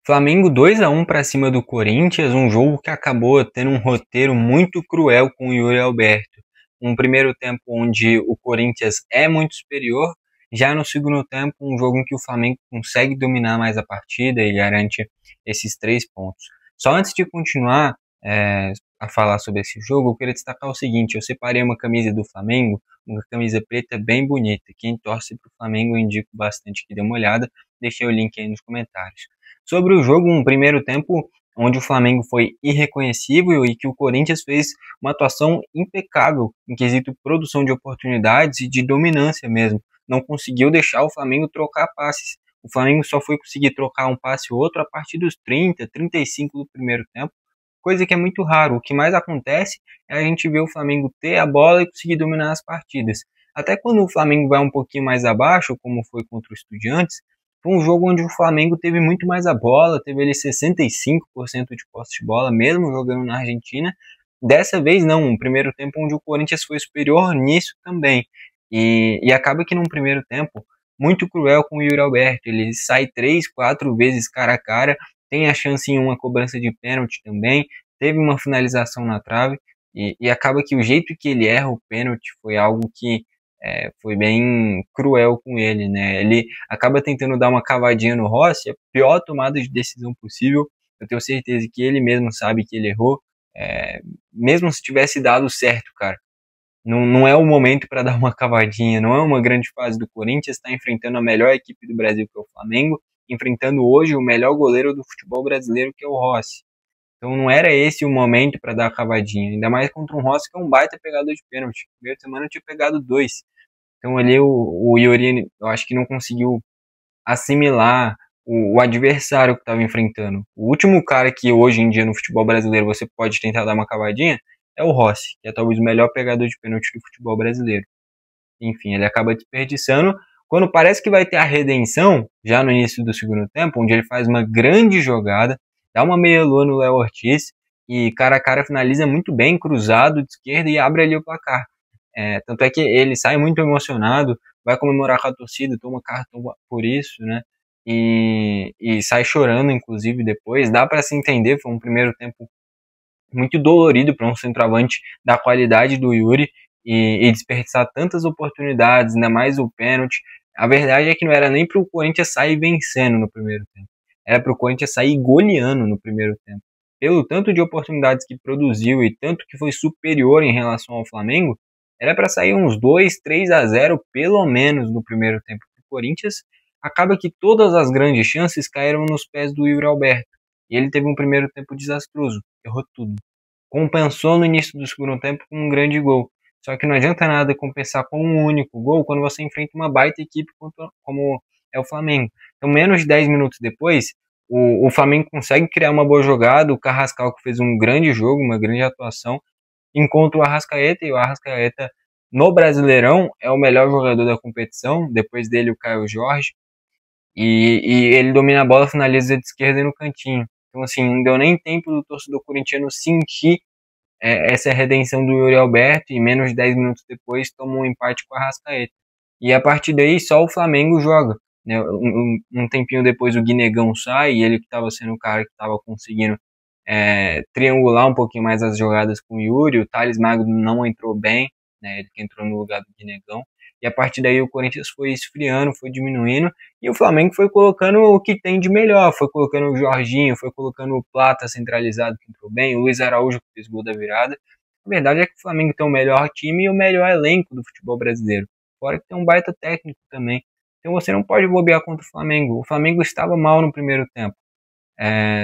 Flamengo 2-1 para cima do Corinthians, um jogo que acabou tendo um roteiro muito cruel com o Yuri Alberto. Um primeiro tempo onde o Corinthians é muito superior, já no segundo tempo um jogo em que o Flamengo consegue dominar mais a partida e garante esses 3 pontos. Só antes de continuar a falar sobre esse jogo, eu queria destacar o seguinte: eu separei uma camisa do Flamengo, uma camisa preta bem bonita. Quem torce para o Flamengo eu indico bastante que dê uma olhada, deixei o link aí nos comentários. Sobre o jogo, um primeiro tempo onde o Flamengo foi irreconhecível e que o Corinthians fez uma atuação impecável em quesito produção de oportunidades e de dominância mesmo. Não conseguiu deixar o Flamengo trocar passes. O Flamengo só foi conseguir trocar um passe ou outro a partir dos 30, 35 do primeiro tempo, coisa que é muito raro. O que mais acontece é a gente ver o Flamengo ter a bola e conseguir dominar as partidas. Até quando o Flamengo vai um pouquinho mais abaixo, como foi contra o Estudiantes, foi um jogo onde o Flamengo teve muito mais a bola, teve ele 65% de posse de bola, mesmo jogando na Argentina. Dessa vez não, um primeiro tempo onde o Corinthians foi superior nisso também. E acaba que num primeiro tempo, muito cruel com o Yuri Alberto, ele sai 3, 4 vezes cara a cara, tem a chance em uma cobrança de pênalti também, teve uma finalização na trave, e acaba que o jeito que ele erra o pênalti foi algo que foi bem cruel com ele, né? Ele acaba tentando dar uma cavadinha no Rossi, a pior tomada de decisão possível. Eu tenho certeza que ele mesmo sabe que ele errou. Mesmo se tivesse dado certo, cara, não é o momento para dar uma cavadinha, não é uma grande fase do Corinthians, está enfrentando a melhor equipe do Brasil, que é o Flamengo, enfrentando hoje o melhor goleiro do futebol brasileiro, que é o Rossi. Então não era esse o momento para dar a cavadinha, ainda mais contra um Rossi que é um baita pegador de pênalti. Na primeira semana eu tinha pegado 2. Então ali o Yuri, eu acho que não conseguiu assimilar o adversário que estava enfrentando. O último cara que hoje em dia no futebol brasileiro você pode tentar dar uma cavadinha é o Rossi, que é talvez o melhor pegador de pênalti do futebol brasileiro. Enfim, ele acaba desperdiçando. Quando parece que vai ter a redenção, já no início do segundo tempo, onde ele faz uma grande jogada, dá uma meia-lua no Léo Ortiz e cara a cara finaliza muito bem, cruzado de esquerda e abre ali o placar. Tanto é que ele sai muito emocionado, vai comemorar com a torcida, toma cartão por isso, né? E sai chorando, inclusive, depois. Dá para se entender, foi um primeiro tempo muito dolorido para um centroavante da qualidade do Yuri e desperdiçar tantas oportunidades, ainda mais o pênalti. A verdade é que não era nem para o Corinthians sair vencendo no primeiro tempo, era para o Corinthians sair goleando no primeiro tempo. Pelo tanto de oportunidades que produziu e tanto que foi superior em relação ao Flamengo, era para sair uns 2-3-0 pelo menos no primeiro tempo do Corinthians. Acaba que todas as grandes chances caíram nos pés do Yuri Alberto. E ele teve um primeiro tempo desastroso, errou tudo. Compensou no início do segundo tempo com um grande gol. Só que não adianta nada compensar com um único gol quando você enfrenta uma baita equipe como é o Flamengo. Então, menos de 10 minutos depois, o Flamengo consegue criar uma boa jogada. O Carrascal, que fez um grande jogo, uma grande atuação, encontra o Arrascaeta, e o Arrascaeta no Brasileirão é o melhor jogador da competição, depois dele o Caio Jorge, e ele domina a bola, finaliza de esquerda e no cantinho. Então assim, não deu nem tempo do torcedor corintiano sentir essa redenção do Yuri Alberto, e menos de 10 minutos depois toma um empate com o Arrascaeta. E a partir daí só o Flamengo joga, né? Um tempinho depois o Guinegão sai, e ele que estava sendo o cara que estava conseguindo triangular um pouquinho mais as jogadas com o Yuri. O Thales Magno não entrou bem, né, ele que entrou no lugar do Guinegão, e a partir daí o Corinthians foi esfriando, foi diminuindo, e o Flamengo foi colocando o que tem de melhor, foi colocando o Jorginho, foi colocando o Plata centralizado, que entrou bem, o Luiz Araújo, que fez gol da virada. A verdade é que o Flamengo tem o melhor time e o melhor elenco do futebol brasileiro, fora que tem um baita técnico também. Então você não pode bobear contra o Flamengo. O Flamengo estava mal no primeiro tempo,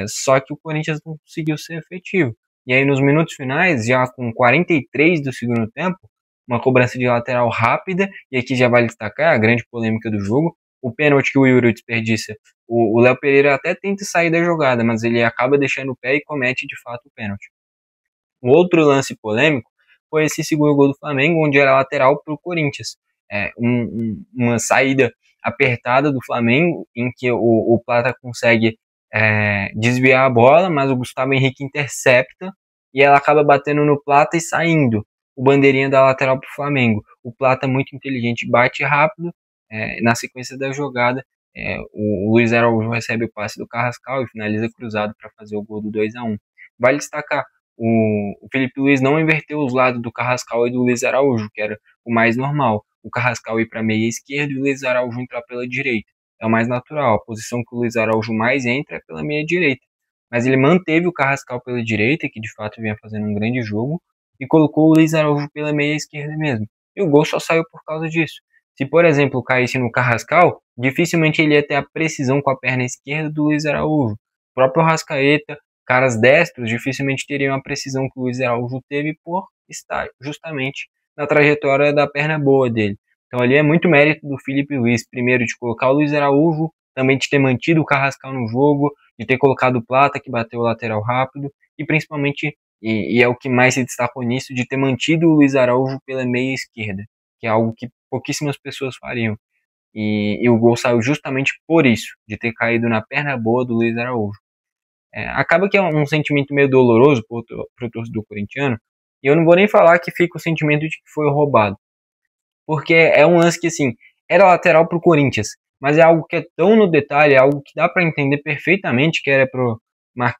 só que o Corinthians não conseguiu ser efetivo. E aí nos minutos finais, já com 43 do segundo tempo, uma cobrança de lateral rápida, e aqui já vale destacar a grande polêmica do jogo, o pênalti que o Yuri desperdiça. O Léo Pereira até tenta sair da jogada, mas ele acaba deixando o pé e comete de fato o pênalti. O outro lance polêmico foi esse segundo gol do Flamengo, onde era lateral para o Corinthians. Uma saída apertada do Flamengo, em que o Plata consegue desviar a bola, mas o Gustavo Henrique intercepta e ela acaba batendo no Plata e saindo. O bandeirinha da lateral para o Flamengo. O Plata, muito inteligente, bate rápido na sequência da jogada O Luiz Araújo recebe o passe do Carrascal e finaliza cruzado para fazer o gol do 2-1. Vale destacar, o Felipe Luiz não inverteu os lados do Carrascal e do Luiz Araújo, que era o mais normal. O Carrascal ir para a meia esquerda e o Luiz Araújo entrar pela direita. É o mais natural. A posição que o Luiz Araújo mais entra é pela meia direita. Mas ele manteve o Carrascal pela direita, que de fato vinha fazendo um grande jogo, e colocou o Luiz Araújo pela meia esquerda mesmo. E o gol só saiu por causa disso. Se, por exemplo, caísse no Carrascal, dificilmente ele ia ter a precisão com a perna esquerda do Luiz Araújo. O próprio Arrascaeta, caras destros, dificilmente teriam a precisão que o Luiz Araújo teve por estar justamente na trajetória da perna boa dele. Então ali é muito mérito do Felipe Luiz, primeiro de colocar o Luiz Araújo, também de ter mantido o Carrascal no jogo, de ter colocado o Plata, que bateu o lateral rápido, e principalmente, e é o que mais se destacou nisso, de ter mantido o Luiz Araújo pela meia esquerda, que é algo que pouquíssimas pessoas fariam. E o gol saiu justamente por isso, de ter caído na perna boa do Luiz Araújo. Acaba que é um sentimento meio doloroso pro torcedor corintiano, e eu não vou nem falar que fica o sentimento de que foi roubado, porque é um lance que, assim, era lateral pro Corinthians, mas é algo que é tão no detalhe, é algo que dá para entender perfeitamente que era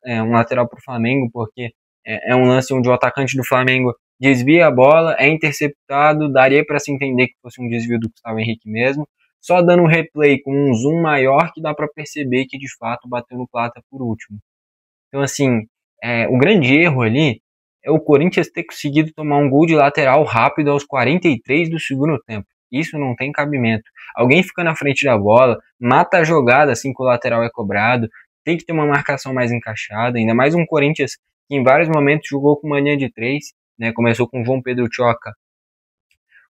um lateral pro Flamengo, porque é um lance onde o atacante do Flamengo desvia a bola, é interceptado, daria para se entender que fosse um desvio do Gustavo Henrique mesmo, só dando um replay com um zoom maior que dá para perceber que de fato bateu no Plata por último. Então, assim, o grande erro ali é o Corinthians ter conseguido tomar um gol de lateral rápido aos 43 do segundo tempo. Isso não tem cabimento. Alguém fica na frente da bola, mata a jogada assim que o lateral é cobrado, tem que ter uma marcação mais encaixada, ainda mais um Corinthians que em vários momentos jogou com mania de três, né? Começou com o João Pedro Choca,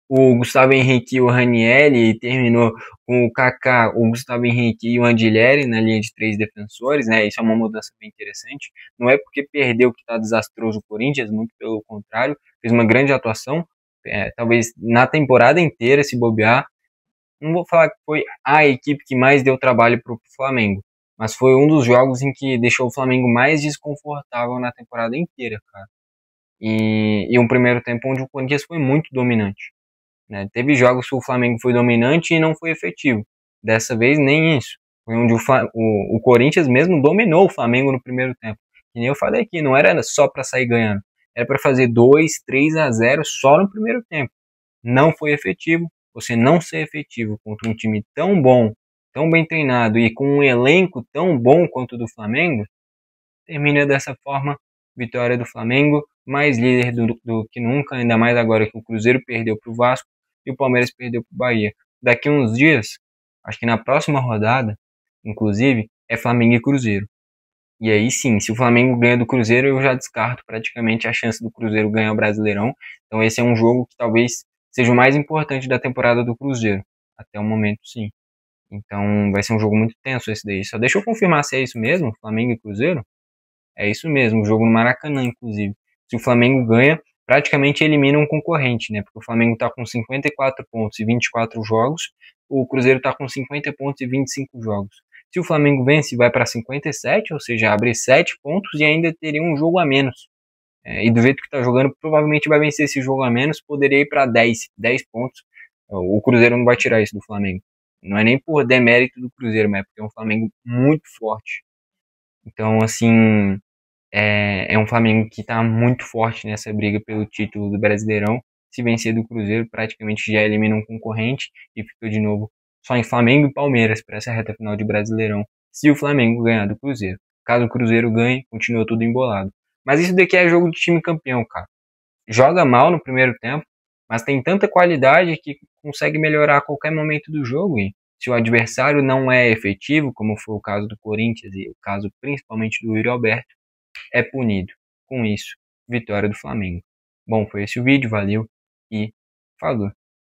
o Gustavo Henrique e o Ranieri, e terminou com o Kaká, o Gustavo Henrique e o Andilleri na linha de três defensores, né? Isso é uma mudança bem interessante. Não é porque perdeu que está desastroso o Corinthians, muito pelo contrário, fez uma grande atuação, talvez na temporada inteira, se bobear. Não vou falar que foi a equipe que mais deu trabalho para o Flamengo, mas foi um dos jogos em que deixou o Flamengo mais desconfortável na temporada inteira, cara. E um primeiro tempo onde o Corinthians foi muito dominante. Né? Teve jogos que o Flamengo foi dominante e não foi efetivo. Dessa vez, nem isso. Foi onde o Corinthians mesmo dominou o Flamengo no primeiro tempo. E nem eu falei aqui, não era só para sair ganhando. Era para fazer 2-3-0 só no primeiro tempo. Não foi efetivo. Você não ser efetivo contra um time tão bom, tão bem treinado e com um elenco tão bom quanto o do Flamengo, termina dessa forma. Vitória do Flamengo, mais líder do que nunca, ainda mais agora que o Cruzeiro perdeu para o Vasco e o Palmeiras perdeu para o Bahia. Daqui uns dias, acho que na próxima rodada, inclusive, é Flamengo e Cruzeiro. E aí sim, se o Flamengo ganha do Cruzeiro, eu já descarto praticamente a chance do Cruzeiro ganhar o Brasileirão. Então esse é um jogo que talvez seja o mais importante da temporada do Cruzeiro. Até o momento, sim. Então vai ser um jogo muito tenso esse daí. Só deixa eu confirmar se é isso mesmo, Flamengo e Cruzeiro. É isso mesmo, o jogo no Maracanã, inclusive. Se o Flamengo ganha, praticamente elimina um concorrente, né? Porque o Flamengo está com 54 pontos e 24 jogos, o Cruzeiro está com 50 pontos e 25 jogos. Se o Flamengo vence, vai para 57, ou seja, abre 7 pontos e ainda teria um jogo a menos. E do jeito que está jogando, provavelmente vai vencer esse jogo a menos, poderia ir para 10 pontos. O Cruzeiro não vai tirar isso do Flamengo. Não é nem por demérito do Cruzeiro, mas é porque é um Flamengo muito forte. Então, assim, é um Flamengo que está muito forte nessa briga pelo título do Brasileirão. Se vencer do Cruzeiro, praticamente já elimina um concorrente e fica de novo só em Flamengo e Palmeiras para essa reta final de Brasileirão, se o Flamengo ganhar do Cruzeiro. Caso o Cruzeiro ganhe, continua tudo embolado. Mas isso daqui é jogo de time campeão, cara. Joga mal no primeiro tempo, mas tem tanta qualidade que consegue melhorar a qualquer momento do jogo. E se o adversário não é efetivo, como foi o caso do Corinthians e o caso principalmente do Yuri Alberto, é punido. Com isso, vitória do Flamengo. Bom, foi esse o vídeo, valeu e falou.